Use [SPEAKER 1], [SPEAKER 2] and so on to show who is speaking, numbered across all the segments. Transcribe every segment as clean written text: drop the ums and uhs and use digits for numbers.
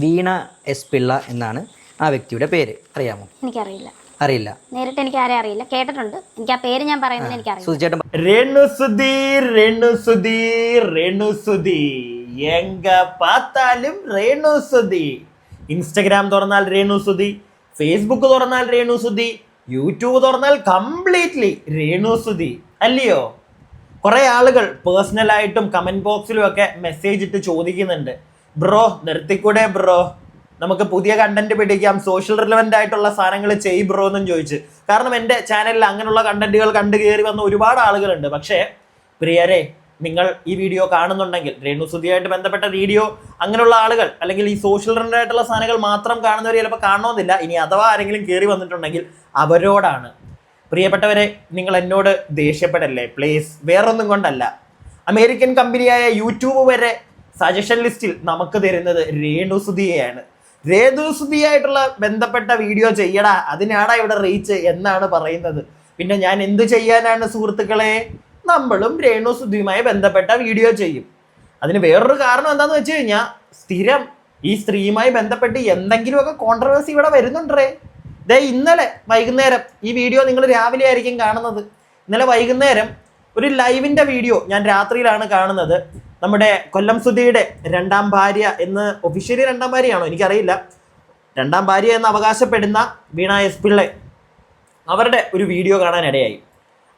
[SPEAKER 1] വീണ S Pillai എന്നാണ് ആ വ്യക്തിയുടെ പേര്. അറിയാമോ?
[SPEAKER 2] എനിക്കറിയില്ല.
[SPEAKER 1] അറിയില്ല.
[SPEAKER 2] നേരിട്ട് എനിക്ക് ആരെ അറിയില്ല, കേട്ടിട്ടുണ്ട്. എനിക്ക് ആ പേര് ഞാൻ പറയുന്നത് എനിക്കറിയില്ല.
[SPEAKER 1] സുധിച്ചേട്ടൻ
[SPEAKER 3] രേണുസുതി എങ്ക പാത്താലും രേണുസുതി. ഇൻസ്റ്റഗ്രാം തുറന്നാൽ രേണുസുതി, ഫേസ്ബുക്ക് തുറന്നാൽ രേണുസുതി, യൂട്യൂബ് തുറന്നാൽ കംപ്ലീറ്റ്ലി രേണുസുതി അല്ലയോ? കുറെ ആളുകൾ പേഴ്സണലായിട്ടും കമന്റ് ബോക്സിലും ഒക്കെ മെസ്സേജ് ഇട്ട് ചോദിക്കുന്നുണ്ട്, ബ്രോ നിർത്തിക്കൂടെ ബ്രോ, നമുക്ക് പുതിയ കണ്ടന്റ് പിടിക്കാം, സോഷ്യൽ റിലവൻ്റ് ആയിട്ടുള്ള സാധനങ്ങൾ ചെയ് ബ്രോ എന്നും ചോദിച്ച്. കാരണം എൻ്റെ ചാനലിൽ അങ്ങനെയുള്ള കണ്ടന്റുകൾ കണ്ടു കയറി വന്ന ഒരുപാട് ആളുകളുണ്ട്. പക്ഷേ പ്രിയരെ, നിങ്ങൾ ഈ വീഡിയോ കാണുന്നുണ്ടെങ്കിൽ, രേണുസുതിയായിട്ട് ബന്ധപ്പെട്ട വീഡിയോ അങ്ങനെയുള്ള ആളുകൾ, അല്ലെങ്കിൽ ഈ സോഷ്യൽ റിലവൻ്റ് ആയിട്ടുള്ള സാധനങ്ങൾ മാത്രം കാണുന്നവർ ചിലപ്പോൾ കാണണമെന്നില്ല. ഇനി അഥവാ ആരെങ്കിലും കയറി വന്നിട്ടുണ്ടെങ്കിൽ അവരോടാണ്, പ്രിയപ്പെട്ടവരെ, നിങ്ങൾ എന്നോട് ദേഷ്യപ്പെടല്ലേ പ്ലീസ്. വേറൊന്നും കൊണ്ടല്ല, അമേരിക്കൻ കമ്പനിയായ യൂട്യൂബ് വരെ സജഷൻ ലിസ്റ്റിൽ നമുക്ക് തരുന്നത് രേണുസുതിയെയാണ്. രേണുസുതിയായിട്ടുള്ള ബന്ധപ്പെട്ട വീഡിയോ ചെയ്യടാ, അതിനാടാ ഇവിടെ റീച്ച് എന്നാണ് പറയുന്നത്. പിന്നെ ഞാൻ എന്ത് ചെയ്യാനാണ് സുഹൃത്തുക്കളെ? നമ്മളും രേണുസുതിയുമായി ബന്ധപ്പെട്ട വീഡിയോ ചെയ്യും. അതിന് വേറൊരു കാരണം എന്താന്ന് വെച്ച് കഴിഞ്ഞാൽ, സ്ഥിരം ഈ സ്ത്രീയുമായി ബന്ധപ്പെട്ട് എന്തെങ്കിലുമൊക്കെ കോൺട്രവേഴ്സി ഇവിടെ വരുന്നുണ്ടേ. ഇന്നലെ വൈകുന്നേരം, ഈ വീഡിയോ നിങ്ങൾ രാവിലെ ആയിരിക്കും കാണുന്നത്, ഇന്നലെ വൈകുന്നേരം ഒരു ലൈവിൻ്റെ വീഡിയോ ഞാൻ രാത്രിയിലാണ് കാണുന്നത്. നമ്മുടെ കൊല്ലം സുധിയുടെ രണ്ടാം ഭാര്യ എന്ന്, ഒഫീഷ്യലി രണ്ടാം ഭാര്യയാണോ എനിക്കറിയില്ല, രണ്ടാം ഭാര്യ എന്ന് അവകാശപ്പെടുന്ന വീണ എസ് പിള്ള, അവരുടെ ഒരു വീഡിയോ കാണാനിടയായി.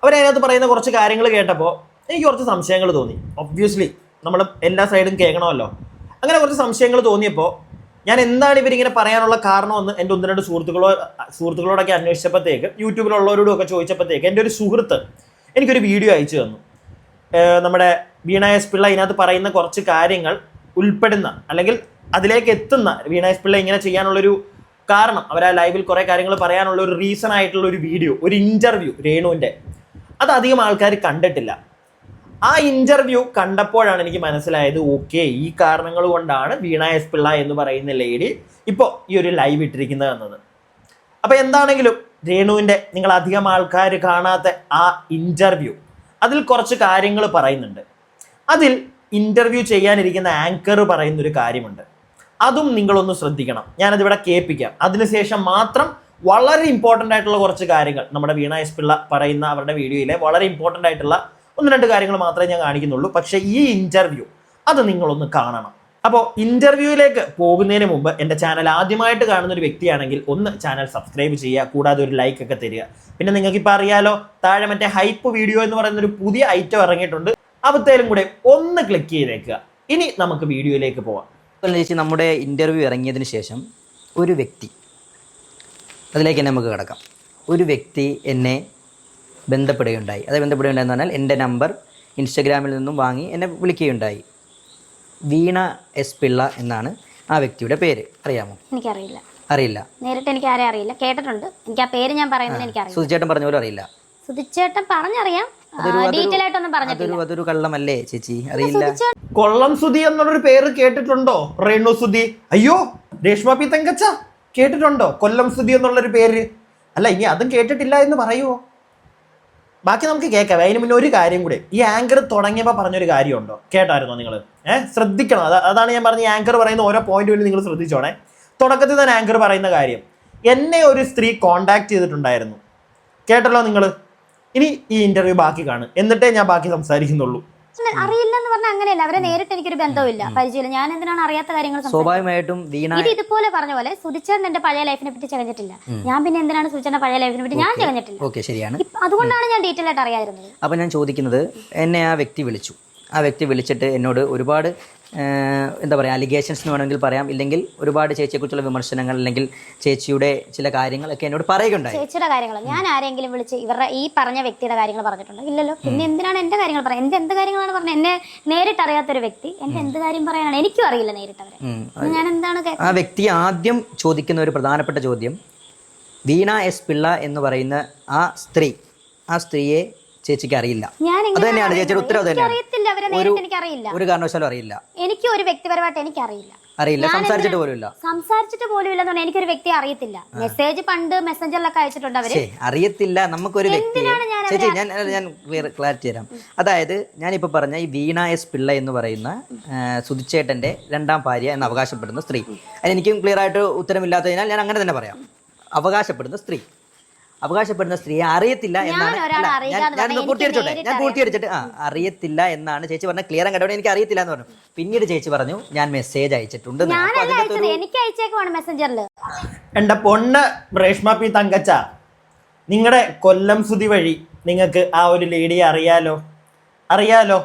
[SPEAKER 3] അവരതിനകത്ത് പറയുന്ന കുറച്ച് കാര്യങ്ങൾ കേട്ടപ്പോൾ എനിക്ക് കുറച്ച് സംശയങ്ങൾ തോന്നി. ഒബ്വിയസ്ലി നമ്മൾ എല്ലാ സൈഡും കേൾക്കണമല്ലോ. അങ്ങനെ കുറച്ച് സംശയങ്ങൾ തോന്നിയപ്പോൾ ഞാൻ എന്താണ് ഇവരിങ്ങനെ പറയാനുള്ള കാരണമെന്ന് എൻ്റെ ഒന്ന് രണ്ട് സുഹൃത്തുക്കളോടൊക്കെ അന്വേഷിച്ചപ്പോഴത്തേക്ക്, യൂട്യൂബിലുള്ളവരോടും ഒക്കെ ചോദിച്ചപ്പോഴത്തേക്ക്, എൻ്റെ ഒരു സുഹൃത്ത് എനിക്കൊരു വീഡിയോ അയച്ചു തന്നു. നമ്മുടെ വീണ എസ് പിള്ള ഇതിനകത്ത് പറയുന്ന കുറച്ച് കാര്യങ്ങൾ ഉൾപ്പെടുന്ന, അല്ലെങ്കിൽ അതിലേക്ക് എത്തുന്ന, വീണ എസ് പിള്ള ഇങ്ങനെ ചെയ്യാനുള്ളൊരു കാരണം, അവർ ആ ലൈവിൽ കുറേ കാര്യങ്ങൾ പറയാനുള്ള ഒരു റീസൺ ആയിട്ടുള്ള ഒരു വീഡിയോ, ഒരു ഇൻ്റർവ്യൂ രേണുവിൻ്റെ, അത് അധികം ആൾക്കാർ കണ്ടിട്ടില്ല. ആ ഇൻ്റർവ്യൂ കണ്ടപ്പോഴാണ് എനിക്ക് മനസ്സിലായത്, ഓക്കെ, ഈ കാരണങ്ങൾ കൊണ്ടാണ് വീണ എസ് പിള്ള എന്ന് പറയുന്ന ലേഡി ഇപ്പോൾ ഈ ഒരു ലൈവ് ഇട്ടിരിക്കുന്നത് എന്നത്. അപ്പോൾ എന്താണെങ്കിലും രേണുവിൻ്റെ, നിങ്ങൾ അധികം ആൾക്കാർ കാണാത്ത ആ ഇൻ്റർവ്യൂ, അതിൽ കുറച്ച് കാര്യങ്ങൾ പറയുന്നുണ്ട്. അതിൽ ഇൻ്റർവ്യൂ ചെയ്യാനിരിക്കുന്ന ആങ്കർ പറയുന്നൊരു കാര്യമുണ്ട്, അതും നിങ്ങളൊന്ന് ശ്രദ്ധിക്കണം. ഞാനതിവിടെ കേൾപ്പിക്കാം. അതിനുശേഷം മാത്രം വളരെ ഇമ്പോർട്ടൻ്റ് ആയിട്ടുള്ള കുറച്ച് കാര്യങ്ങൾ നമ്മുടെ വീണ എസ് പിള്ള പറയുന്ന അവരുടെ വീഡിയോയിലെ വളരെ ഇമ്പോർട്ടൻ്റ് ആയിട്ടുള്ള ഒന്ന് രണ്ട് കാര്യങ്ങൾ മാത്രമേ ഞാൻ കാണിക്കുന്നുള്ളൂ. പക്ഷേ ഈ ഇൻ്റർവ്യൂ അത് നിങ്ങളൊന്ന് കാണണം. അപ്പോൾ ഇൻ്റർവ്യൂവിലേക്ക് പോകുന്നതിന് മുമ്പ് എൻ്റെ ചാനൽ ആദ്യമായിട്ട് കാണുന്ന ഒരു വ്യക്തിയാണെങ്കിൽ ഒന്ന് ചാനൽ സബ്സ്ക്രൈബ് ചെയ്യുക, കൂടാതെ ഒരു ലൈക്ക് ഒക്കെ തരിക. പിന്നെ നിങ്ങൾക്കിപ്പോൾ അറിയാലോ, താഴെ മറ്റേ ഹൈപ്പ് വീഡിയോ എന്ന് പറയുന്ന ഒരു പുതിയ ഐറ്റം ഇറങ്ങിയിട്ടുണ്ട്, അവത്തേലും കൂടെ ഒന്ന് ക്ലിക്ക് ചെയ്തേക്കുക. ഇനി നമുക്ക് വീഡിയോയിലേക്ക് പോവാം.
[SPEAKER 1] ചേച്ചി, നമ്മുടെ ഇൻ്റർവ്യൂ ഇറങ്ങിയതിന് ശേഷം ഒരു വ്യക്തി, അതിലേക്ക് തന്നെ നമുക്ക് കിടക്കാം, ഒരു വ്യക്തി എന്നെ ബന്ധപ്പെടുകയുണ്ടായി. അത് ബന്ധപ്പെടുകയുണ്ടായെന്ന് പറഞ്ഞാൽ എൻ്റെ നമ്പർ ഇൻസ്റ്റഗ്രാമിൽ നിന്നും വാങ്ങി എന്നെ വിളിക്കുകയുണ്ടായി. വീണ എസ് പിള്ള എന്നാണ് ആ വ്യക്തിയുടെ പേര്. അറിയാമോ?
[SPEAKER 2] എനിക്കറിയില്ല.
[SPEAKER 1] അറിയില്ല.
[SPEAKER 2] നേരിട്ട് എനിക്ക് ആരെ അറിയില്ല, കേട്ടിട്ടുണ്ട്. എനിക്ക് ആ പേര് ഞാൻ പറയുന്നത് എനിക്കറിയില്ല.
[SPEAKER 1] സുധിച്ചേട്ടൻ പറഞ്ഞ പോലും അറിയില്ല.
[SPEAKER 2] സുധിച്ചേട്ടൻ പറഞ്ഞറിയാം, ഡീറ്റെയിൽ ആയിട്ടൊന്നും പറഞ്ഞിട്ടില്ല.
[SPEAKER 1] അതൊരു കള്ളമല്ലേ ചേച്ചി? അറിയില്ല.
[SPEAKER 3] കൊള്ളം സുധി എന്നുള്ളൊരു പേര് കേട്ടിട്ടുണ്ടോ? രേണു സുധി, അയ്യോ രേഷ്മ പി തങ്കച്ച കേട്ടിട്ടുണ്ടോ കൊല്ലം സുധി എന്നുള്ളൊരു പേര്? അല്ല, ഇനി അതും കേട്ടിട്ടില്ല എന്ന് പറയുമോ? ബാക്കി നമുക്ക് കേൾക്കാം. അതിന് മുന്നേ ഒരു കാര്യം കൂടെ, ഈ ആങ്കർ തുടങ്ങിയപ്പോൾ പറഞ്ഞൊരു കാര്യമുണ്ടോ? കേട്ടായിരുന്നോ നിങ്ങൾ? ശ്രദ്ധിക്കണം. അതാണ് ഞാൻ പറഞ്ഞ, ഈ ആങ്കർ പറയുന്ന ഓരോ പോയിന്റ് വേണ്ടി നിങ്ങൾ ശ്രദ്ധിച്ചോണേ. തുടക്കത്തിൽ തന്നെ ആങ്കർ പറയുന്ന കാര്യം, എന്നെ ഒരു സ്ത്രീ കോണ്ടാക്ട് ചെയ്തിട്ടുണ്ടായിരുന്നു. കേട്ടല്ലോ നിങ്ങൾ? ഇനി ഈ ഇന്റർവ്യൂ ബാക്കി കാണും, എന്നിട്ടേ ഞാൻ ബാക്കി സംസാരിക്കുന്നുള്ളൂ.
[SPEAKER 2] അറിയില്ല എന്ന് പറഞ്ഞാൽ അങ്ങനെയല്ല, അവരെ നേരിട്ട് എനിക്കൊരു ബന്ധമില്ല, പരിചയമില്ല. ഞാൻ എന്തിനാണ് അറിയാത്ത കാര്യങ്ങൾ?
[SPEAKER 1] സ്വാഭാവികമായിട്ടും ഇത്
[SPEAKER 2] ഇതുപോലെ പറഞ്ഞ പോലെ സുധിച്ചേട്ടൻ എന്റെ പഴയ ലൈഫിനെ പറ്റി ചകഞ്ഞിട്ടില്ല. ഞാൻ പിന്നെ എന്തിനാണ് സുധിച്ചേട്ടന്റെ പഴയ ലൈഫിനെ പറ്റി ഞാൻ ചകഞ്ഞിട്ടില്ല.
[SPEAKER 1] ഓക്കെ, ശരിയാണ്.
[SPEAKER 2] അതുകൊണ്ടാണ് ഞാൻ ഡീറ്റെയിൽ ആയിട്ട് അറിയാതിരുന്നത്.
[SPEAKER 1] അപ്പം ഞാൻ ചോദിക്കുന്നത്, എന്നെ ആ വ്യക്തി വിളിച്ചു. ആ വ്യക്തി വിളിച്ചിട്ട് എന്നോട് ഒരുപാട് എന്താ പറയുക, അലിഗേഷൻസ് എന്ന് വേണമെങ്കിൽ പറയാം, ഇല്ലെങ്കിൽ ഒരുപാട് ചേച്ചിയെക്കുറിച്ചുള്ള വിമർശനങ്ങൾ, അല്ലെങ്കിൽ ചേച്ചിയുടെ ചില കാര്യങ്ങളൊക്കെ എന്നോട് പറയുകയുണ്ടായി.
[SPEAKER 2] ചേച്ചിയുടെ കാര്യങ്ങൾ ഞാൻ ആരെങ്കിലും വിളിച്ച് ഇവരുടെ ഈ പറഞ്ഞ വ്യക്തിയുടെ കാര്യങ്ങൾ പറഞ്ഞിട്ടുണ്ടോ? ഇല്ലല്ലോ. പിന്നെ എന്തിനാണ് എന്റെ കാര്യങ്ങൾ പറയാം? എന്റെ എന്ത് കാര്യങ്ങളാണ് പറഞ്ഞത്? എന്നെ നേരിട്ട് അറിയാത്തൊരു വ്യക്തി എന്റെ എന്ത് കാര്യം പറയാനാണ്? എനിക്കും അറിയില്ല നേരിട്ട് അവരെ. ഞാൻ എന്താണ്
[SPEAKER 1] ആ വ്യക്തി ആദ്യം ചോദിക്കുന്ന ഒരു പ്രധാനപ്പെട്ട ചോദ്യം, വീണ എസ് പിള്ള എന്ന് പറയുന്ന ആ സ്ത്രീയെ ചേച്ചിക്ക് അറിയില്ല. അത് തന്നെയാണ് ചേച്ചിയുടെ ഉത്തരവ്.
[SPEAKER 2] അറിയത്തില്ല, അവരെ നേരിട്ട് എനിക്ക് അറിയില്ല.
[SPEAKER 1] ഒരു കാരണവശാലും അറിയില്ല.
[SPEAKER 2] എനിക്ക് ഒരു വ്യക്തിപരമായിട്ട് എനിക്ക് അറിയില്ല.
[SPEAKER 1] അറിയില്ല, സംസാരിച്ചിട്ട് പോലും ഇല്ല.
[SPEAKER 2] സംസാരിച്ചിട്ട് പോലും ഇല്ലെന്ന് പറഞ്ഞാൽ എനിക്കൊരു വ്യക്തിയെ അറിയത്തില്ല. മെസ്സേജ് പണ്ട് മെസ്സഞ്ചറിലൊക്കെ അയച്ചിട്ടുണ്ട് അവര്.
[SPEAKER 1] അറിയത്തില്ല നമുക്കൊരു വ്യക്തിയെ. ചേച്ചി ഞാൻ ക്ലാരിറ്റി തരാം. അതായത് ഞാനിപ്പോൾ പറഞ്ഞ ഈ വീണ എസ് പിള്ള എന്ന് പറയുന്ന സുധിച്ചേട്ടൻ്റെ രണ്ടാം ഭാര്യ എന്ന് അവകാശപ്പെടുന്ന സ്ത്രീ, അതിനെനിക്കും ക്ലിയർ ആയിട്ട് ഉത്തരമില്ലാത്തതിനാൽ ഞാൻ അങ്ങനെ തന്നെ പറയാം. അവകാശപ്പെടുന്ന സ്ത്രീയെ അറിയത്തില്ല എന്നാണ്. ഞാൻ പൂർത്തീകരിച്ചിട്ട് അറിയത്തില്ല എന്നാണ് ചേച്ചി പറഞ്ഞ. ക്ലിയർ കേട്ടോ, എനിക്ക് അറിയത്തില്ല എന്ന് പറഞ്ഞു. പിന്നീട് ചേച്ചി പറഞ്ഞു ഞാൻ മെസ്സേജ് അയച്ചിട്ടുണ്ട്.
[SPEAKER 3] എന്റെ പൊണ്ണ് രേഷ്മ പി തങ്കച്ച, നിങ്ങളുടെ കൊല്ലം സുതി വഴി നിങ്ങൾക്ക് ആ ഒരു ലേഡിയെ അറിയാലോ.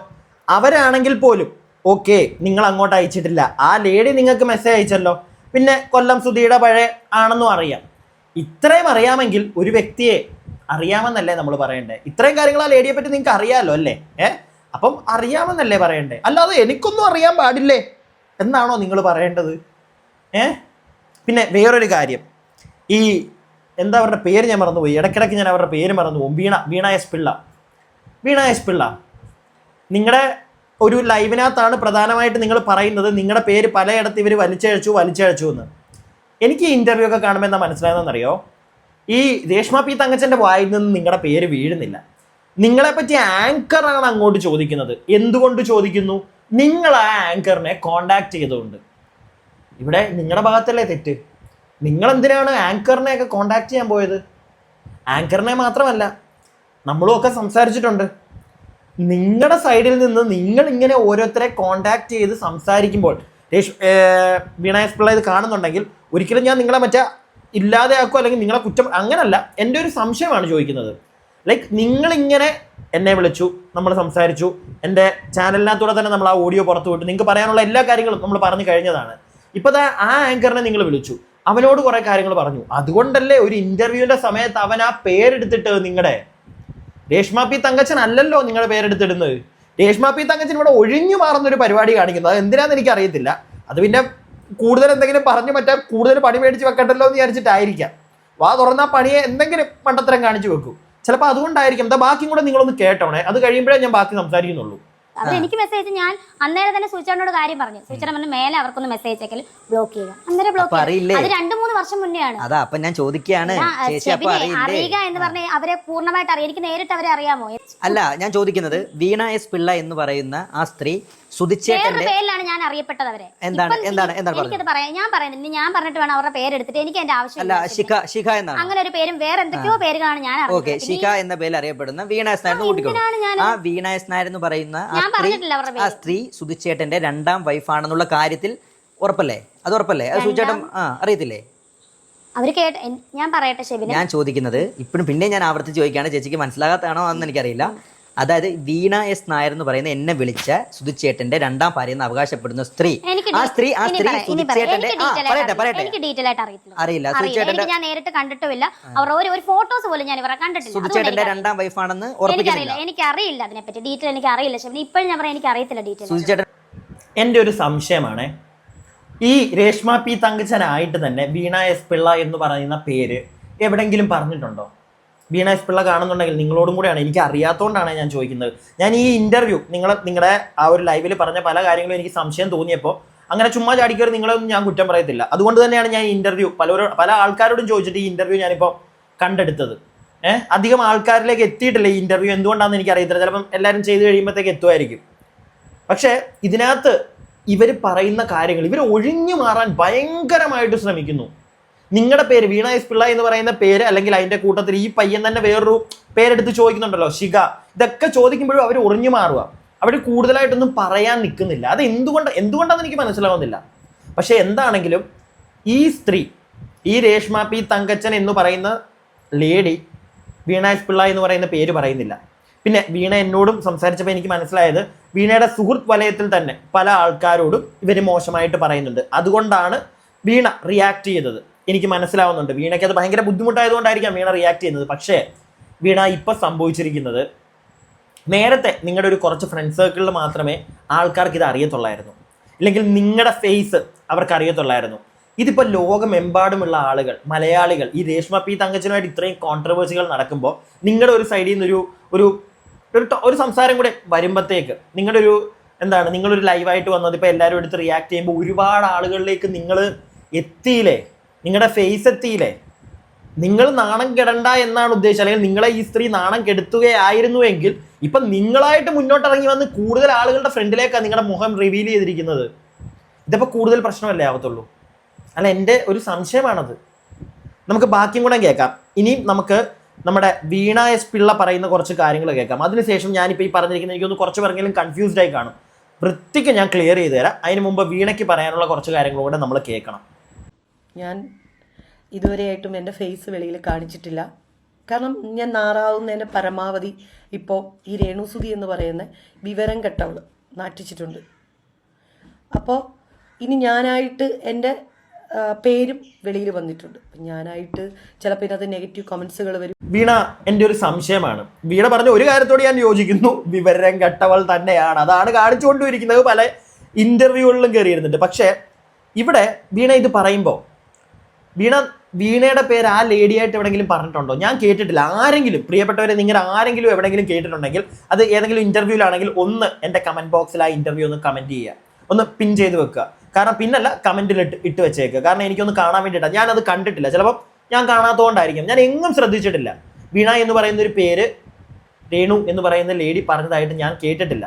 [SPEAKER 3] അവരാണെങ്കിൽ പോലും ഓക്കെ, നിങ്ങൾ അങ്ങോട്ട് അയച്ചിട്ടില്ല, ആ ലേഡി നിങ്ങൾക്ക് മെസ്സേജ് അയച്ചല്ലോ, പിന്നെ കൊല്ലം സുധിയുടെ പഴയ ആണെന്നും അറിയാം. ഇത്രയും അറിയാമെങ്കിൽ ഒരു വ്യക്തിയെ അറിയാമെന്നല്ലേ നമ്മൾ പറയണ്ടേ? ഇത്രയും കാര്യങ്ങൾ ആ ലേഡിയെ പറ്റി നിങ്ങൾക്ക് അറിയാമല്ലോ അല്ലേ? അപ്പം അറിയാമെന്നല്ലേ പറയണ്ടേ? അല്ലാതെ എനിക്കൊന്നും അറിയാൻ പാടില്ലേ എന്നാണോ നിങ്ങൾ പറയേണ്ടത്? പിന്നെ വേറൊരു കാര്യം, ഈ എന്താ അവരുടെ പേര് ഞാൻ മറന്നുപോയി, ഇടയ്ക്കിടയ്ക്ക് ഞാൻ അവരുടെ പേര് മറന്നുപോകും. വീണ എസ് പിള്ള നിങ്ങളുടെ ഒരു ലൈവിനകത്താണ് പ്രധാനമായിട്ട് നിങ്ങൾ പറയുന്നത് നിങ്ങളുടെ പേര് പലയിടത്ത് ഇവർ വലിച്ചഴച്ചു എന്ന്. എനിക്ക് ഈ ഇൻ്റർവ്യൂ ഒക്കെ കാണുമ്പോൾ എന്താ മനസ്സിലായെന്നറിയോ? ഈ രേഷ്മ പി തങ്കച്ചൻ്റെ വായിൽ നിന്ന് നിങ്ങളുടെ പേര് വീഴുന്നില്ല. നിങ്ങളെപ്പറ്റി ആങ്കറാണ് അങ്ങോട്ട് ചോദിക്കുന്നത്. എന്തുകൊണ്ട് ചോദിക്കുന്നു? നിങ്ങൾ ആ ആങ്കറിനെ കോണ്ടാക്ട് ചെയ്തുകൊണ്ട്. ഇവിടെ നിങ്ങളുടെ ഭാഗത്തല്ലേ തെറ്റ്? നിങ്ങളെന്തിനാണ് ആങ്കറിനെയൊക്കെ കോണ്ടാക്ട് ചെയ്യാൻ പോയത്? ആങ്കറിനെ മാത്രമല്ല, നമ്മളും ഒക്കെ സംസാരിച്ചിട്ടുണ്ട്. നിങ്ങളുടെ സൈഡിൽ നിന്ന് നിങ്ങൾ ഇങ്ങനെ ഓരോരുത്തരെ കോണ്ടാക്ട് ചെയ്ത് സംസാരിക്കുമ്പോൾ വീണ എസ് പിള്ള ഇത് കാണുന്നുണ്ടെങ്കിൽ ഒരിക്കലും ഞാൻ നിങ്ങളെ ഇല്ലാതെയാക്കുക അല്ലെങ്കിൽ നിങ്ങളെ കുറ്റം അങ്ങനല്ല. എൻ്റെ ഒരു സംശയമാണ് ചോദിക്കുന്നത്. ലൈക്ക് നിങ്ങളിങ്ങനെ എന്നെ വിളിച്ചു, നമ്മൾ സംസാരിച്ചു, എൻ്റെ ചാനലിനകത്തൂടെ തന്നെ നമ്മൾ ആ ഓഡിയോ പുറത്തു വിട്ടു, നിങ്ങൾക്ക് പറയാനുള്ള എല്ലാ കാര്യങ്ങളും നമ്മൾ പറഞ്ഞു കഴിഞ്ഞതാണ്. ഇപ്പോൾ ആ ആങ്കറിനെ നിങ്ങൾ വിളിച്ചു, അവനോട് കുറേ കാര്യങ്ങൾ പറഞ്ഞു. അതുകൊണ്ടല്ലേ ഒരു ഇൻ്റർവ്യൂവിൻ്റെ സമയത്ത് അവൻ ആ പേരെടുത്തിട്ട് നിങ്ങളുടെ രേഷ്മ പി തങ്കച്ചൻ അല്ലല്ലോ നിങ്ങളുടെ പേരെടുത്തിടുന്നത്. രേഷ്മ പി തങ്കച്ചൻ ഇവിടെ ഒഴിഞ്ഞു മാറുന്നൊരു പരിപാടി കാണിക്കുന്നത്. അത് എന്തിനാന്ന് എനിക്ക് അറിയത്തില്ല. അത് പിന്നെ കൂടുതൽ എന്തെങ്കിലും പറഞ്ഞു കൂടുതൽ പണി മേടിച്ച് വെക്കണ്ടല്ലോ എന്ന് വിചാരിച്ചിട്ടായിരിക്കാം. വാ തുറന്ന പണിയെ എന്തെങ്കിലും മണ്ടത്തരം കാണിച്ചു വെക്കും. ചിലപ്പോൾ അതുകൊണ്ടായിരിക്കും. എന്താ ബാക്കിയും കൂടെ നിങ്ങളൊന്ന് കേട്ടോണേ, അത് കഴിയുമ്പോഴേ ഞാൻ ബാക്കി സംസാരിക്കുന്നുള്ളൂ.
[SPEAKER 2] അവർ എനിക്ക് മെസ്സേജ്, ഞാൻ അന്നേരം തന്നെ സൂചനോട് കാര്യം പറഞ്ഞു. സൂചന പറഞ്ഞു മേലെ അവർക്കൊന്ന് മെസ്സേജ് അയക്കൽ ബ്ലോക്ക് ചെയ്യുക. അന്നേരം ബ്ലോക്ക് ചെയ്യുക. അത് 2-3 വർഷം മുന്നെയാണ്.
[SPEAKER 1] അതാ അപ്പൊ ഞാൻ ചോദിക്കുകയാണ്,
[SPEAKER 2] അറിയുക എന്ന് പറഞ്ഞ അവരെ പൂർണ്ണമായിട്ട് അറിയാം. എനിക്ക് നേരിട്ട് അവരെ അറിയാമോ?
[SPEAKER 1] അല്ല, ഞാൻ ചോദിക്കുന്നത് വീണ എസ് പിള്ള എന്ന് പറയുന്ന ആ സ്ത്രീ സുധിച്ചേട്ടന്റെ
[SPEAKER 2] പേരിലാണ് ഞാൻ അറിയപ്പെട്ടത്. അവരെ എനിക്കത് പറയാം. ഞാൻ പറയുന്നത് ഞാൻ പറഞ്ഞിട്ട് വേണം അവരുടെ പേരെടുത്തിട്ട്. എനിക്ക് എന്റെ ആവശ്യമില്ല.
[SPEAKER 1] ശിഖ എന്നാണ്
[SPEAKER 2] അങ്ങനെ ഒരു പേരും വേറെ എന്തൊക്കെയോ പേരുകളാണ് ഞാൻ അറിയുന്നത്.
[SPEAKER 1] ശിഖ എന്ന പേരിൽ അറിയപ്പെടുന്ന വീണ എസ് നായർ കൂട്ടിക്കോളൂ. ആ വീണ എസ് നായർ എന്ന് പറയുന്ന ആ സ്ത്രീ സുധിച്ചേട്ടന്റെ രണ്ടാം വൈഫാണെന്നുള്ള കാര്യത്തിൽ ഉറപ്പല്ലേ? അത് ഉറപ്പല്ലേ? അത് സുധിച്ചേട്ടൻ അറിയത്തില്ലേ?
[SPEAKER 2] അവര് കേട്ട് ഞാൻ പറയട്ടെ ഷെബിന,
[SPEAKER 1] ഞാൻ ചോദിക്കുന്നത് ഇപ്പോഴും പിന്നെ ഞാൻ ആവർത്തിച്ച് ചോദിക്കുകയാണ്, ചേച്ചിക്ക് മനസ്സിലാകാത്താണോ എന്ന് എനിക്കറിയില്ല. അതായത് വീണ എസ് നായർ എന്ന് പറയുന്ന എന്നെ വിളിച്ച സുധിച്ചേട്ടന്റെ രണ്ടാം ഭാര്യ എന്ന് അവകാശപ്പെടുന്ന സ്ത്രീ, ആ സ്ത്രീ സുധിച്ചേട്ടന്റെ അറിയില്ല. സുധിച്ചേട്ടന്റെ
[SPEAKER 2] ഞാൻ നേരിട്ട് കണ്ടിട്ടുമില്ല. അവർ ഒരു ഫോട്ടോസ് പോലും ഞാൻ ഇവരെ കണ്ടിട്ടില്ല.
[SPEAKER 1] സുധിച്ചേട്ടന്റെ രണ്ടാം വൈഫാണെന്ന് ഉറപ്പിക്കുന്നില്ല.
[SPEAKER 2] എനിക്ക് അറിയില്ല അതിനെപ്പറ്റി ഡീറ്റെയിൽ. എനിക്ക് അറിയില്ല ഷെബിന, ഇപ്പോഴും ഞാൻ പറയാം എനിക്ക് അറിയത്തില്ല ഡീറ്റെയിൽ.
[SPEAKER 1] സുധിച്ചേട്ടൻ
[SPEAKER 3] എൻ്റെ ഒരു സംശയമാണ്, ഈ രേഷ്മ പി തങ്കച്ചനായിട്ട് തന്നെ വീണ എസ് പിള്ള എന്ന് പറയുന്ന പേര് എവിടെങ്കിലും പറഞ്ഞിട്ടുണ്ടോ? വീണ എസ് പിള്ള കാണുന്നുണ്ടെങ്കിൽ നിങ്ങളോടും കൂടെയാണ്, എനിക്ക് അറിയാത്തതുകൊണ്ടാണ് ഞാൻ ചോദിക്കുന്നത്. ഞാൻ ഈ ഇൻ്റർവ്യൂ നിങ്ങളുടെ ആ ഒരു ലൈവിൽ പറഞ്ഞ പല കാര്യങ്ങളും എനിക്ക് സംശയം തോന്നിയപ്പോൾ അങ്ങനെ ചുമ്മാ ചാടിക്കയറി നിങ്ങളൊന്നും ഞാൻ കുറ്റം പറയത്തില്ല. അതുകൊണ്ട് തന്നെയാണ് ഞാൻ ഈ ഇൻ്റർവ്യൂ പല ആൾക്കാരോടും ചോദിച്ചിട്ട് ഈ ഇൻ്റർവ്യൂ ഞാനിപ്പോൾ കണ്ടെടുത്തത്. അധികം ആൾക്കാരിലേക്ക് എത്തിയിട്ടില്ല ഈ ഇൻ്റർവ്യൂ. എന്തുകൊണ്ടാണെന്ന് എനിക്ക് അറിയത്തില്ല. ചിലപ്പം എല്ലാവരും ചെയ്ത് കഴിയുമ്പോഴത്തേക്ക് എത്തുമായിരിക്കും. പക്ഷേ ഇതിനകത്ത് ഇവർ പറയുന്ന കാര്യങ്ങൾ, ഇവർ ഒഴിഞ്ഞു മാറാൻ ഭയങ്കരമായിട്ട് ശ്രമിക്കുന്നു. നിങ്ങളുടെ പേര് വീണ എസ് പിള്ള എന്ന് പറയുന്ന പേര്, അല്ലെങ്കിൽ അതിൻ്റെ കൂട്ടത്തിൽ ഈ പയ്യൻ തന്നെ വേറൊരു പേരെടുത്ത് ചോദിക്കുന്നുണ്ടല്ലോ, ശിഖ, ഇതൊക്കെ ചോദിക്കുമ്പോഴും അവർ ഒഴിഞ്ഞു മാറുക. അവർ കൂടുതലായിട്ടൊന്നും പറയാൻ നിൽക്കുന്നില്ല. അത് എന്തുകൊണ്ടാണെന്ന് എനിക്ക് മനസ്സിലാവുന്നില്ല. പക്ഷെ എന്താണെങ്കിലും ഈ സ്ത്രീ, ഈ രേഷ്മ പി തങ്കച്ചൻ എന്ന് പറയുന്ന ലേഡി വീണ എസ് പിള്ള എന്ന് പറയുന്ന പേര് പറയുന്നില്ല. പിന്നെ വീണ എന്നോടും സംസാരിച്ചപ്പോൾ എനിക്ക് മനസ്സിലായത് വീണയുടെ സുഹൃത്ത് വലയത്തിൽ തന്നെ പല ആൾക്കാരോടും ഇവർ മോശമായിട്ട് പറയുന്നുണ്ട്. അതുകൊണ്ടാണ് വീണ റിയാക്ട് ചെയ്തത്. എനിക്ക് മനസ്സിലാവുന്നുണ്ട്. വീണയ്ക്ക് അത് ഭയങ്കര ബുദ്ധിമുട്ടായതുകൊണ്ടായിരിക്കാം വീണ റിയാക്ട് ചെയ്യുന്നത്. പക്ഷേ വീണ ഇപ്പം സംഭവിച്ചിരിക്കുന്നത്, നേരത്തെ നിങ്ങളുടെ ഒരു കുറച്ച് ഫ്രണ്ട് സർക്കിളിൽ മാത്രമേ ആൾക്കാർക്ക് ഇത് അറിയത്തുള്ളായിരുന്നു, ഇല്ലെങ്കിൽ നിങ്ങളുടെ ഫേസ് അവർക്ക് അറിയത്തുള്ളായിരുന്നു. ഇതിപ്പോൾ ലോകമെമ്പാടുമുള്ള ആളുകൾ, മലയാളികൾ, ഈ രേഷ്മ പി തങ്കച്ചനുമായിട്ട് ഇത്രയും കോൺട്രവേഴ്സികൾ നടക്കുമ്പോൾ നിങ്ങളുടെ ഒരു സൈഡിൽ നിന്ന് ഒരു സംസാരം കൂടെ വരുമ്പോഴത്തേക്ക്, നിങ്ങളുടെ ഒരു എന്താണ് നിങ്ങളൊരു ലൈവായിട്ട് വന്നത് ഇപ്പോൾ എല്ലാവരും എടുത്ത് റിയാക്ട് ചെയ്യുമ്പോൾ ഒരുപാട് ആളുകളിലേക്ക് നിങ്ങൾ എത്തിയില്ലേ, നിങ്ങളുടെ ഫേസ് എത്തിയില്ലേ? നിങ്ങൾ നാണം കെടണ്ട എന്നാണ് ഉദ്ദേശിച്ചത്, അല്ലെങ്കിൽ നിങ്ങളെ ഈ സ്ത്രീ നാണം കെടുത്തുകയായിരുന്നുവെങ്കിൽ ഇപ്പം നിങ്ങളായിട്ട് മുന്നോട്ടിറങ്ങി വന്ന് കൂടുതൽ ആളുകളുടെ ഫ്രണ്ടിലേക്കാണ് നിങ്ങളുടെ മുഖം റിവീൽ ചെയ്തിരിക്കുന്നത്. ഇതിപ്പോൾ കൂടുതൽ പ്രശ്നമല്ലേ ആവത്തുള്ളൂ? അല്ല, എൻ്റെ ഒരു സംശയമാണത്. നമുക്ക് ബാക്കിയും കൂടെ കേൾക്കാം. ഇനിയും നമുക്ക് നമ്മുടെ വീണ എസ് പിള്ള പറയുന്ന കുറച്ച് കാര്യങ്ങൾ കേൾക്കാം. അതിനുശേഷം ഞാനിപ്പോൾ ഈ പറഞ്ഞിരിക്കുന്നത് എനിക്കൊന്ന് കുറച്ച് പേരെങ്കിലും കൺഫ്യൂസ്ഡ് ആയി കാണും. വൃത്തിക്ക് ഞാൻ ക്ലിയർ ചെയ്ത് തരാം. അതിന് മുമ്പ് വീണയ്ക്ക് പറയാനുള്ള കുറച്ച് കാര്യങ്ങളും കൂടെ നമ്മൾ കേൾക്കണം.
[SPEAKER 4] ഞാൻ ഇതുവരെയായിട്ടും എൻ്റെ ഫേസ് വെളിയിൽ കാണിച്ചിട്ടില്ല. കാരണം ഞാൻ നാറാവുന്നതിൻ്റെ പരമാവധി ഇപ്പോൾ ഈ രേണുസുതി എന്ന് പറയുന്ന വിവരം കെട്ടവൾ നാട്ടിച്ചിട്ടുണ്ട്. അപ്പോൾ ഇനി ഞാനായിട്ട് എൻ്റെ പേരും വെളിയിൽ വന്നിട്ടുണ്ട്. ഞാനായിട്ട് ചിലപ്പോൾ ഇതിനകത്ത് നെഗറ്റീവ് കമൻസുകൾ വരും.
[SPEAKER 3] വീണ, എൻ്റെ ഒരു സംശയമാണ്. വീണ പറഞ്ഞ ഒരു കാര്യത്തോട് ഞാൻ യോജിക്കുന്നു, വിവരം കെട്ടവൾ തന്നെയാണ്. അതാണ് കാണിച്ചുകൊണ്ടിരിക്കുന്നത്, പല ഇൻ്റർവ്യൂകളിലും കയറിയിരുന്നുണ്ട്. പക്ഷേ ഇവിടെ വീണ ഇത് പറയുമ്പോൾ വീണയുടെ പേര് ആ ലേഡിയായിട്ട് എവിടെയെങ്കിലും പറഞ്ഞിട്ടുണ്ടോ? ഞാൻ കേട്ടിട്ടില്ല. ആരെങ്കിലും പ്രിയപ്പെട്ടവരെ, നിങ്ങൾ ആരെങ്കിലും എവിടെയെങ്കിലും കേട്ടിട്ടുണ്ടെങ്കിൽ അത് ഏതെങ്കിലും ഇൻ്റർവ്യൂവിലാണെങ്കിൽ ഒന്ന് എൻ്റെ കമൻറ്റ് ബോക്സിൽ ആ ഇൻ്റർവ്യൂ ഒന്ന് കമൻറ്റ് ചെയ്യുക, ഒന്ന് പിൻ ചെയ്ത് വെക്കുക. കാരണം പിന്നല്ല, കമൻറ്റിൽ ഇട്ട് വെച്ചേക്കുക. കാരണം എനിക്കൊന്ന് കാണാൻ വേണ്ടിയിട്ടാണ്. ഞാനത് കണ്ടിട്ടില്ല. ചിലപ്പോൾ ഞാൻ കാണാത്തതുകൊണ്ടായിരിക്കും, ഞാൻ എങ്ങും ശ്രദ്ധിച്ചിട്ടില്ല. വീണ എന്ന് പറയുന്ന ഒരു പേര് രേണു എന്ന് പറയുന്ന ലേഡി പറഞ്ഞതായിട്ട് ഞാൻ കേട്ടിട്ടില്ല.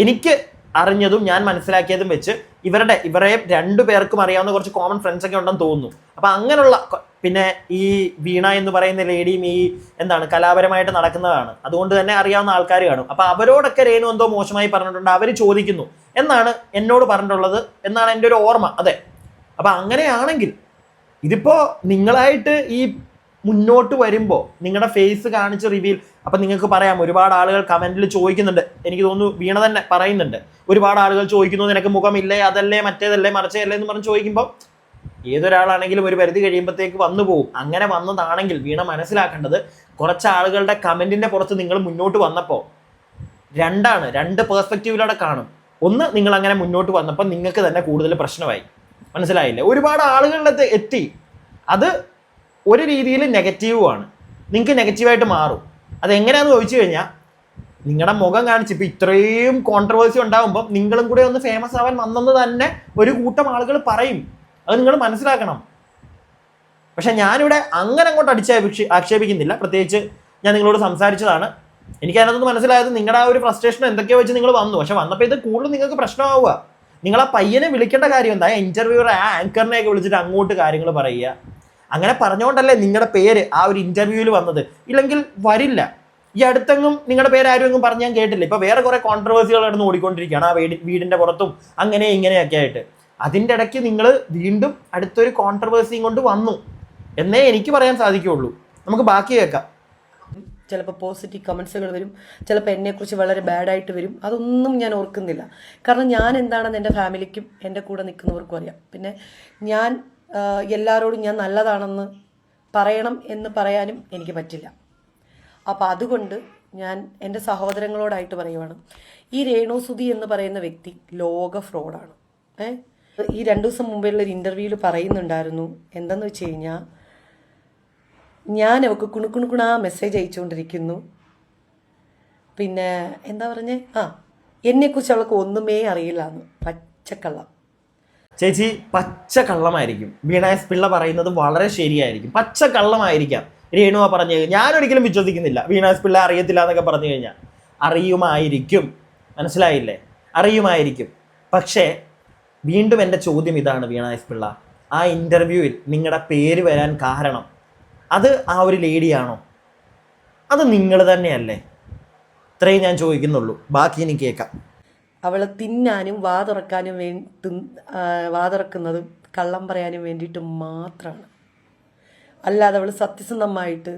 [SPEAKER 3] എനിക്ക് അറിഞ്ഞതും ഞാൻ മനസ്സിലാക്കിയതും വെച്ച് ഇവരെ രണ്ടു പേർക്കും അറിയാവുന്ന കുറച്ച് കോമൺ ഫ്രണ്ട്സ് ഒക്കെ ഉണ്ടെന്ന് തോന്നുന്നു. അപ്പം അങ്ങനെയുള്ള, പിന്നെ ഈ വീണ എന്ന് പറയുന്ന ലേഡിയും ഈ കലാപരമായിട്ട് നടക്കുന്നതാണ്, അതുകൊണ്ട് തന്നെ അറിയാവുന്ന ആൾക്കാർ കാണും. അപ്പം അവരോടൊക്കെ രേണു എന്തോ മോശമായി പറഞ്ഞിട്ടുണ്ട്, അവർ ചോദിക്കുന്നു എന്നാണ് എന്നോട് പറഞ്ഞിട്ടുള്ളത് എന്നാണ് എൻ്റെ ഒരു ഓർമ്മ. അതെ, അപ്പം അങ്ങനെയാണെങ്കിൽ ഇതിപ്പോൾ നിങ്ങളായിട്ട് ഈ മുന്നോട്ട് വരുമ്പോൾ നിങ്ങളുടെ ഫേസ് കാണിച്ച് റിവീൽ, അപ്പം നിങ്ങൾക്ക് പറയാം, ഒരുപാട് ആളുകൾ കമൻറ്റിൽ ചോദിക്കുന്നുണ്ട്. എനിക്ക് തോന്നുന്നു വീണ തന്നെ പറയുന്നുണ്ട്, ഒരുപാട് ആളുകൾ ചോദിക്കുന്നു നിനക്ക് മുഖമില്ലേ, അതല്ലേ മറ്റേതല്ലേ മറിച്ചതല്ലേ എന്ന് പറഞ്ഞ് ചോദിക്കുമ്പോൾ ഏതൊരാളാണെങ്കിലും ഒരു പരിധി കഴിയുമ്പോഴത്തേക്ക് വന്നു പോകും. അങ്ങനെ വന്നതാണെങ്കിൽ വീണ മനസ്സിലാക്കേണ്ടത്, കുറച്ച് ആളുകളുടെ കമൻറ്റിൻ്റെ പുറത്ത് നിങ്ങൾ മുന്നോട്ട് വന്നപ്പോൾ രണ്ട് പേഴ്സ്പെക്റ്റീവിലൂടെ കാണും. ഒന്ന്, നിങ്ങൾ അങ്ങനെ മുന്നോട്ട് വന്നപ്പോൾ നിങ്ങൾക്ക് തന്നെ കൂടുതൽ പ്രശ്നമായി, മനസ്സിലായില്ലേ? ഒരുപാട് ആളുകളിലത് എത്തി, അത് ഒരു രീതിയിൽ നെഗറ്റീവുമാണ്, നിങ്ങൾക്ക് നെഗറ്റീവായിട്ട് മാറും. അതെങ്ങനെയാണെന്ന് ചോദിച്ചു കഴിഞ്ഞാൽ, നിങ്ങളുടെ മുഖം കാണിച്ച് ഇപ്പോൾ ഇത്രയും കോൺട്രവേഴ്സി ഉണ്ടാകുമ്പോൾ നിങ്ങളും കൂടെ ഒന്ന് ഫേമസ് ആവാൻ വന്നെന്ന് തന്നെ ഒരു കൂട്ടം ആളുകൾ പറയും. അത് നിങ്ങൾ മനസ്സിലാക്കണം. പക്ഷെ ഞാനിവിടെ അങ്ങനെ അങ്ങോട്ട് ആക്ഷേപിക്കുന്നില്ല. പ്രത്യേകിച്ച് ഞാൻ നിങ്ങളോട് സംസാരിച്ചതാണ്. എനിക്ക് അതിനകത്ത് മനസ്സിലായത് നിങ്ങളുടെ ആ ഒരു ഫ്രസ്ട്രേഷൻ എന്തൊക്കെയോ വെച്ച് നിങ്ങൾ വന്നു. പക്ഷെ വന്നപ്പോൾ ഇത് കൂടുതൽ നിങ്ങൾക്ക് പ്രശ്നമാവുക. നിങ്ങൾ ആ പയ്യനെ വിളിക്കേണ്ട കാര്യം എന്താ? ഇൻ്റർവ്യൂവർ ആ ആങ്കറിനെയൊക്കെ വിളിച്ചിട്ട് അങ്ങോട്ട് കാര്യങ്ങൾ പറയുക. അങ്ങനെ പറഞ്ഞുകൊണ്ടല്ലേ നിങ്ങളുടെ പേര് ആ ഒരു ഇൻ്റർവ്യൂവിൽ വന്നത്. ഇല്ലെങ്കിൽ വരില്ല. ഈ അടുത്തെങ്ങും നിങ്ങളുടെ പേര് ആരും എങ്ങും പറഞ്ഞ് ഞാൻ കേട്ടില്ല. ഇപ്പോൾ വേറെ കുറേ കോൺട്രവേഴ്സികൾ നടന്ന് ഓടിക്കൊണ്ടിരിക്കുകയാണ്, ആ വീടിൻ്റെ പുറത്തും അങ്ങനെ ഇങ്ങനെയൊക്കെ ആയിട്ട്. അതിൻ്റെ ഇടയ്ക്ക് നിങ്ങൾ വീണ്ടും അടുത്തൊരു കോൺട്രവേഴ്സിയും കൊണ്ട് വന്നു എന്നേ എനിക്ക് പറയാൻ സാധിക്കുകയുള്ളൂ. നമുക്ക് ബാക്കി കേൾക്കാം.
[SPEAKER 4] ചിലപ്പോൾ പോസിറ്റീവ് കമൻസുകൾ വരും, ചിലപ്പോൾ എന്നെക്കുറിച്ച് വളരെ ബാഡായിട്ട് വരും. അതൊന്നും ഞാൻ ഓർക്കുന്നില്ല. കാരണം ഞാൻ എന്താണെന്ന് എൻ്റെ ഫാമിലിക്കും എൻ്റെ കൂടെ നിൽക്കുന്നവർക്കും അറിയാം. പിന്നെ ഞാൻ എല്ലാവരോടും ഞാൻ നല്ലതാണെന്ന് പറയണം എന്ന് പറയാനും എനിക്ക് പറ്റില്ല. അപ്പോൾ അതുകൊണ്ട് ഞാൻ എൻ്റെ സഹോദരങ്ങളോടായിട്ട് പറയുവാണ്, ഈ രേണുസുതി എന്ന് പറയുന്ന വ്യക്തി ലോക ഫ്രോഡാണ്. ഈ 2 ദിവസം മുമ്പുള്ളൊരു ഇൻ്റർവ്യൂവിൽ പറയുന്നുണ്ടായിരുന്നു, എന്തെന്ന് വെച്ച് കഴിഞ്ഞാൽ, ഞാൻ അവൾക്ക് കുണുക്കുണുക്കുണാ മെസ്സേജ് അയച്ചുകൊണ്ടിരിക്കുന്നു. പിന്നെ എന്താ പറഞ്ഞേ, എന്നെക്കുറിച്ച് അവൾക്ക് ഒന്നുമേ അറിയില്ല എന്ന്. പച്ചക്കള്ളം
[SPEAKER 3] ചേച്ചി, പച്ചക്കള്ളമായിരിക്കും. വീണ എസ് പിള്ള പറയുന്നത് വളരെ ശരിയായിരിക്കും. പച്ചക്കള്ളമായിരിക്കാം രേണുവ പറഞ്ഞു. ഞാനൊരിക്കലും വിശ്വസിക്കുന്നില്ല വീണ എസ് പിള്ള അറിയത്തില്ല എന്നൊക്കെ പറഞ്ഞു കഴിഞ്ഞാൽ. അറിയുമായിരിക്കും, മനസ്സിലായില്ലേ? അറിയുമായിരിക്കും. പക്ഷേ വീണ്ടും എൻ്റെ ചോദ്യം ഇതാണ്, വീണ എസ് പിള്ള, ആ ഇൻ്റർവ്യൂവിൽ നിങ്ങളുടെ പേര് വരാൻ കാരണം അത് ആ ഒരു ലേഡിയാണോ? അത് നിങ്ങൾ തന്നെയല്ലേ? ഇത്രയും ഞാൻ ചോദിക്കുന്നുള്ളൂ. ബാക്കി എനിക്ക് കേൾക്കാം.
[SPEAKER 4] അവളെ തിന്നാനും വാതുറക്കുന്നതും കള്ളം പറയാനും വേണ്ടിയിട്ട് മാത്രമാണ്. അല്ലാതെ അവൾ സത്യസന്ധമായിട്ട്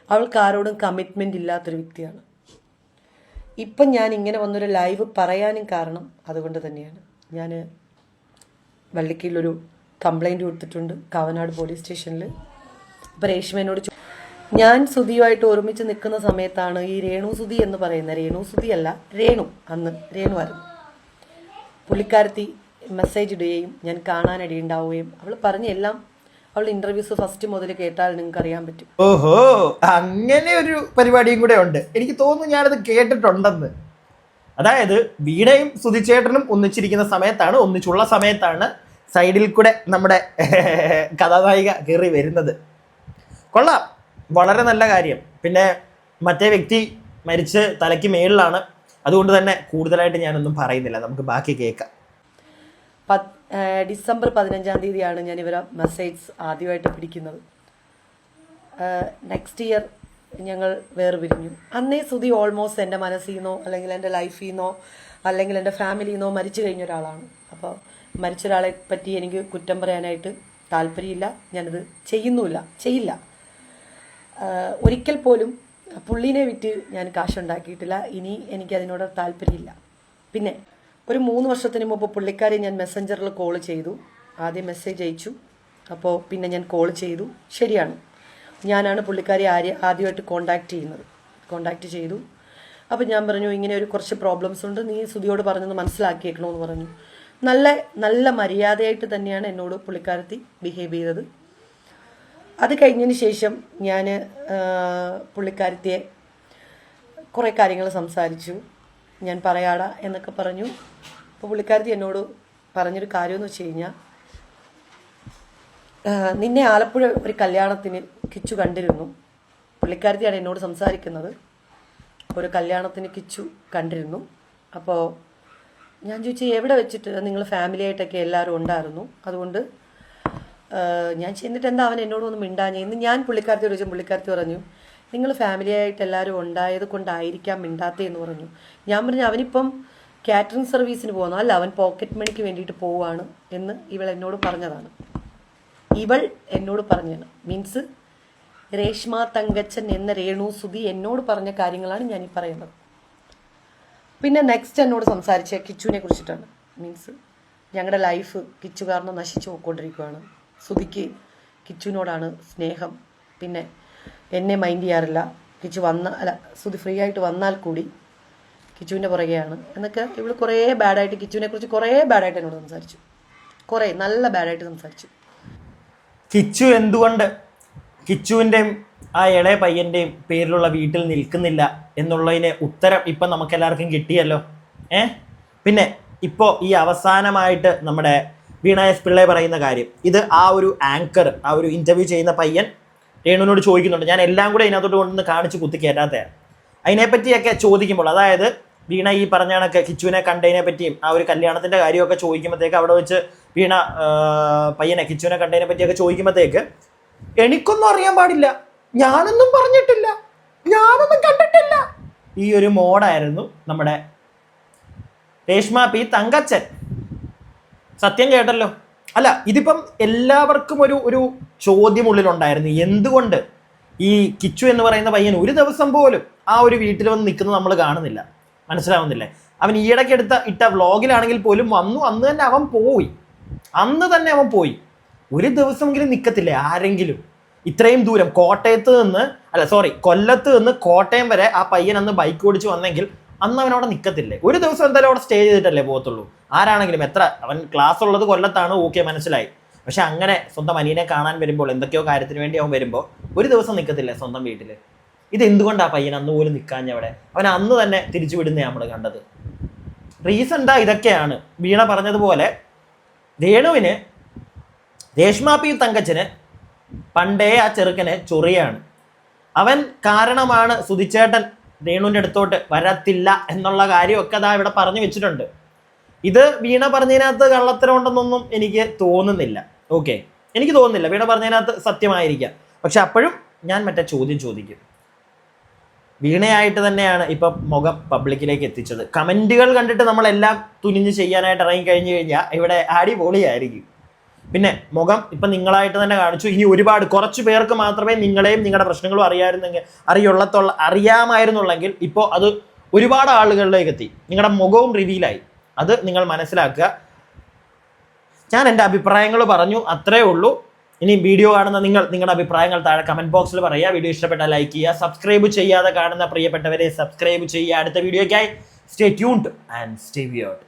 [SPEAKER 4] അവൾക്ക് ആരോടും കമ്മിറ്റ്മെൻ്റ് ഇല്ലാത്തൊരു വ്യക്തിയാണ്. ഇപ്പം ഞാൻ ഇങ്ങനെ വന്നൊരു ലൈവ് പറയാനും കാരണം അതുകൊണ്ട് തന്നെയാണ്. ഞാൻ വള്ളിക്കീഴിലൊരു കംപ്ലൈൻറ്റ് കൊടുത്തിട്ടുണ്ട് കാവനാട് പോലീസ് സ്റ്റേഷനിൽ. അപ്പോൾ രേഷ്മേനോട് ഞാൻ സുധിയുമായിട്ട് ഒരുമിച്ച് നിൽക്കുന്ന സമയത്താണ് ഈ രേണുസുതി എന്ന് പറയുന്ന, രേണുസുതി അല്ല രേണു, അന്ന് രേണുവായിരുന്നു, പുള്ളിക്കാരത്തി മെസ്സേജ് ഇടുകയും ഞാൻ കാണാനിടയുണ്ടാവുകയും അവൾ പറഞ്ഞ എല്ലാം, അവളുടെ ഇൻ്റർവ്യൂസ് ഫസ്റ്റ് മുതൽ കേട്ടാൽ നിങ്ങൾക്ക് അറിയാൻ പറ്റും.
[SPEAKER 3] ഓഹോ, അങ്ങനെ ഒരു പരിപാടിയും കൂടെ ഉണ്ട്. എനിക്ക് തോന്നുന്നു ഞാനത് കേട്ടിട്ടുണ്ടെന്ന്. അതായത് വീണയും സുധിച്ചേട്ടനും ഒന്നിച്ചിരിക്കുന്ന സമയത്താണ്, ഒന്നിച്ചുള്ള സമയത്താണ് സൈഡിൽ കൂടെ നമ്മുടെ കഥാനായിക കയറി വരുന്നത്. കൊള്ളാം, വളരെ നല്ല കാര്യം. പിന്നെ മറ്റേ വ്യക്തി മരിച്ച് തലയ്ക്ക് മേളിലാണ്, അതുകൊണ്ട് തന്നെ കൂടുതലായിട്ട് ഞാനൊന്നും പറയുന്നില്ല, നമുക്ക് ബാക്കി കേൾക്കാം.
[SPEAKER 4] ഡിസംബർ 15-ാം തീയതിയാണ് ഞാൻ ഇവരെ മെസ്സേജ് ആദ്യമായിട്ട് പിടിക്കുന്നത്. നെക്സ്റ്റ് ഇയർ ഞങ്ങൾ വേർപിരിഞ്ഞു. അന്നേ സുധി ഓൾമോസ്റ്റ് എൻ്റെ മനസ്സിൽ നിന്നോ അല്ലെങ്കിൽ എൻ്റെ ലൈഫിൽ നിന്നോ അല്ലെങ്കിൽ എൻ്റെ ഫാമിലിയിൽ നിന്നോ മരിച്ചു കഴിഞ്ഞ ഒരാളാണ്. അപ്പോൾ മരിച്ച ഒരാളെ പറ്റി എനിക്ക് കുറ്റം പറയാനായിട്ട് താല്പര്യമില്ല, ഞാനത് ചെയ്യില്ല. ഒരിക്കൽ പോലും പുള്ളീനെ വിറ്റ് ഞാൻ കാശുണ്ടാക്കിയിട്ടില്ല. ഇനി എനിക്കതിനോട് താല്പര്യമില്ല. പിന്നെ ഒരു 3 വർഷത്തിന് മുമ്പ് പുള്ളിക്കാരെ ഞാൻ മെസ്സഞ്ചറിൽ കോൾ ചെയ്തു. ആദ്യം മെസ്സേജ് അയച്ചു, അപ്പോൾ പിന്നെ ഞാൻ കോൾ ചെയ്തു. ശരിയാണ്, ഞാനാണ് പുള്ളിക്കാരെ ആദ്യമായിട്ട് കോണ്ടാക്ട് ചെയ്തു. അപ്പോൾ ഞാൻ പറഞ്ഞു, ഇങ്ങനെ ഒരു കുറച്ച് പ്രോബ്ലംസ് ഉണ്ട്, നീ സുധിയോട് പറഞ്ഞൊന്ന് മനസ്സിലാക്കിയേക്കണമെന്ന് പറഞ്ഞു. നല്ല മര്യാദയായിട്ട് തന്നെയാണ് എന്നോട് പുള്ളിക്കാരത്തി ബിഹേവ് ചെയ്തത്. അത് കഴിഞ്ഞതിന് ശേഷം ഞാൻ പുള്ളിക്കാരത്തിയെ കുറേ കാര്യങ്ങൾ സംസാരിച്ചു. ഞാൻ പറയാടാ എന്നൊക്കെ പറഞ്ഞു. അപ്പോൾ പുള്ളിക്കാരത്തി എന്നോട് പറഞ്ഞൊരു കാര്യമെന്ന് വെച്ച് കഴിഞ്ഞാൽ, നിന്നെ ആലപ്പുഴ ഒരു കല്യാണത്തിന് കിച്ചു കണ്ടിരുന്നു. പുള്ളിക്കാരത്തിയാണ് എന്നോട് സംസാരിക്കുന്നത്. ഒരു കല്യാണത്തിന് കിച്ചു കണ്ടിരുന്നു. അപ്പോൾ ഞാൻ ചോദിച്ചു, എവിടെ വെച്ചിട്ട്? നിങ്ങൾ ഫാമിലി ആയിട്ടൊക്കെ എല്ലാവരും ഉണ്ടായിരുന്നു, അതുകൊണ്ട് ഞാൻ ചെന്നിട്ട് എന്താ അവൻ എന്നോടൊന്നും മിണ്ടാഞ്ഞേ. ഇന്ന് ഞാൻ പുള്ളിക്കാരത്തി ചോദിച്ചു, പുള്ളിക്കാരത്തി പറഞ്ഞു, നിങ്ങൾ ഫാമിലി ആയിട്ട് എല്ലാവരും ഉണ്ടായത് കൊണ്ടായിരിക്കാം മിണ്ടാത്തതെന്ന് പറഞ്ഞു. ഞാൻ പറഞ്ഞു, അവനിപ്പം കാറ്ററിംഗ് സർവീസിന് പോകുന്നു, അല്ല അവൻ പോക്കറ്റ് മണിക്ക് വേണ്ടിയിട്ട് പോവുകയാണ് എന്ന് ഇവൾ എന്നോട് പറഞ്ഞതാണ്. മീൻസ് രേഷ്മ തങ്കച്ചൻ എന്ന രേണു സുധി എന്നോട് പറഞ്ഞ കാര്യങ്ങളാണ് ഞാനീ പറയുന്നത്. പിന്നെ നെക്സ്റ്റ് എന്നോട് സംസാരിച്ച കിച്ചുവിനെ കുറിച്ചിട്ടാണ്. മീൻസ് ഞങ്ങളുടെ ലൈഫ് കിച്ചു കാരണം നശിച്ചു പോയിക്കൊണ്ടിരിക്കുകയാണ്. സുധിക്ക് കിച്ചുവിനോടാണ് സ്നേഹം. പിന്നെ എന്നെ മൈൻഡ് ചെയ്യാറില്ല. സുധി ഫ്രീ ആയിട്ട് വന്നാൽ കൂടി കിച്ചുവിൻ്റെ പുറകെയാണ് എന്നൊക്കെ ഇവൾ കുറേ ബാഡായിട്ട്, കിച്ചുവിനെ കുറിച്ച് കുറേ ബാഡായിട്ട് എന്നോട് സംസാരിച്ചു. നല്ല ബാഡായിട്ട് സംസാരിച്ചു.
[SPEAKER 3] കിച്ചു എന്തുകൊണ്ട് കിച്ചുവിൻ്റെയും ആ ഇളയ പയ്യൻ്റെയും പേരിലുള്ള വീട്ടിൽ നിൽക്കുന്നില്ല എന്നുള്ളതിന് ഉത്തരം ഇപ്പം നമുക്കെല്ലാവർക്കും കിട്ടിയല്ലോ. പിന്നെ ഇപ്പോൾ ഈ അവസാനമായിട്ട് നമ്മുടെ വീണ എസ് പിള്ളെ പറയുന്ന കാര്യം, ഇത് ആ ഒരു ആങ്കർ, ആ ഒരു ഇൻ്റർവ്യൂ ചെയ്യുന്ന പയ്യൻ രേണുവിനോട് ചോദിക്കുന്നുണ്ട്. ഞാൻ എല്ലാം കൂടെ ഇതിനകത്തോട്ട് കൊണ്ടൊന്ന് കാണിച്ച് കുത്തി കയറ്റാത്തതാണ്. അതിനെപ്പറ്റിയൊക്കെ ചോദിക്കുമ്പോൾ, അതായത് വീണ ഈ പറഞ്ഞ കണക്ക് കിച്ചുവിനെ കണ്ടതിനെ പറ്റിയും ആ ഒരു കല്യാണത്തിൻ്റെ കാര്യമൊക്കെ ചോദിക്കുമ്പോഴത്തേക്ക്, അവിടെ വെച്ച് വീണ പയ്യനെ കിച്ചുവിനെ കണ്ടതിനെ പറ്റിയൊക്കെ ചോദിക്കുമ്പോഴത്തേക്ക്, എനിക്കൊന്നും അറിയാൻ പാടില്ല, ഞാനൊന്നും പറഞ്ഞിട്ടില്ല, ഞാനൊന്നും കണ്ടിട്ടില്ല, ഈ ഒരു മോഡായിരുന്നു നമ്മുടെ രേഷ്മ പി തങ്കച്ചൻ. സത്യം കേട്ടല്ലോ. അല്ല, ഇതിപ്പം എല്ലാവർക്കും ഒരു ചോദ്യമുള്ളിലുണ്ടായിരുന്നു, എന്തുകൊണ്ട് ഈ കിച്ചു എന്ന് പറയുന്ന പയ്യൻ ഒരു ദിവസം പോലും ആ ഒരു വീട്ടിൽ വന്ന് നിൽക്കുന്നത് നമ്മൾ കാണുന്നില്ല, മനസ്സിലാവുന്നില്ലേ? അവൻ ഈയിടയ്ക്ക് ഇട്ട വ്ളോഗിലാണെങ്കിൽ പോലും അന്ന് തന്നെ അവൻ പോയി. ഒരു ദിവസമെങ്കിലും നിൽക്കത്തില്ലേ ആരെങ്കിലും? ഇത്രയും ദൂരം കൊല്ലത്ത് നിന്ന് കോട്ടയം വരെ ആ പയ്യൻ അന്ന് ബൈക്ക് ഓടിച്ച് വന്നെങ്കിൽ അന്ന് അവനവിടെ നിൽക്കത്തില്ലേ? ഒരു ദിവസം എന്തായാലും അവിടെ സ്റ്റേ ചെയ്തിട്ടല്ലേ പോകത്തുള്ളൂ. ആരാണെങ്കിലും അവൻ ക്ലാസ് ഉള്ളത് കൊല്ലത്താണ്, ഓക്കെ, മനസ്സിലായി. പക്ഷെ അങ്ങനെ സ്വന്തം അനിയനെ കാണാൻ വരുമ്പോൾ, എന്തൊക്കെയോ കാര്യത്തിന് വേണ്ടി അവൻ വരുമ്പോൾ ഒരു ദിവസം നിൽക്കത്തില്ലേ സ്വന്തം വീട്ടിൽ? ഇത് എന്തുകൊണ്ടാണ് പയ്യൻ അന്ന് പോലും നിൽക്കാഞ്ഞവിടെ? അവൻ അന്ന് തന്നെ തിരിച്ചു വിടുന്നേ നമ്മൾ കണ്ടത്. റീസൺ ഇതൊക്കെയാണ്. വീണ പറഞ്ഞതുപോലെ രേണുവിന്, രേഷ്മ പി തങ്കച്ചന് പണ്ടേ ആ ചെറുക്കന് ചൊറിയാണ്. അവൻ കാരണമാണ് സുധിച്ചേട്ടൻ രേണുവിൻ്റെ അടുത്തോട്ട് വരത്തില്ല എന്നുള്ള കാര്യമൊക്കെ ഇവിടെ പറഞ്ഞു വെച്ചിട്ടുണ്ട്. ഇത് വീണ പറഞ്ഞതിനകത്ത് കള്ളത്തരമുണ്ടെന്നൊന്നും എനിക്ക് തോന്നുന്നില്ല. എനിക്ക് തോന്നുന്നില്ല. വീണ പറഞ്ഞതിനകത്ത് സത്യമായിരിക്കാം. പക്ഷെ അപ്പോഴും ഞാൻ മറ്റേ ചോദ്യം ചോദിക്കും. വീണയായിട്ട് തന്നെയാണ് ഇപ്പം മുഖം പബ്ലിക്കിലേക്ക് എത്തിച്ചത്. കമൻറ്റുകൾ കണ്ടിട്ട് നമ്മളെല്ലാം തുനിഞ്ഞ് ചെയ്യാനായിട്ട് ഇറങ്ങിക്കഴിഞ്ഞു കഴിഞ്ഞാൽ ഇവിടെ അടിപൊളിയായിരിക്കും. പിന്നെ മുഖം ഇപ്പം നിങ്ങളായിട്ട് തന്നെ കാണിച്ചു. ഇനി കുറച്ച് പേർക്ക് മാത്രമേ നിങ്ങളെയും നിങ്ങളുടെ പ്രശ്നങ്ങളും അറിയാമായിരുന്നുള്ളെങ്കിൽ ഇപ്പോൾ അത് ഒരുപാട് ആളുകളിലേക്ക് എത്തി. നിങ്ങളുടെ മുഖവും റിവീലായി. അത് നിങ്ങൾ മനസ്സിലാക്കുക. ഞാൻ എൻ്റെ അഭിപ്രായങ്ങൾ പറഞ്ഞു, അത്രേ ഉള്ളൂ. ഇനി വീഡിയോ കാണുന്ന നിങ്ങളുടെ അഭിപ്രായങ്ങൾ താഴെ കമൻറ്റ് ബോക്സിൽ പറയുക. വീഡിയോ ഇഷ്ടപ്പെട്ടാൽ ലൈക്ക് ചെയ്യുക. സബ്സ്ക്രൈബ് ചെയ്യാതെ കാണുന്ന പ്രിയപ്പെട്ടവരെ സബ്സ്ക്രൈബ് ചെയ്യുക. അടുത്ത വീഡിയോയ്ക്കായി stay tuned and stay weird.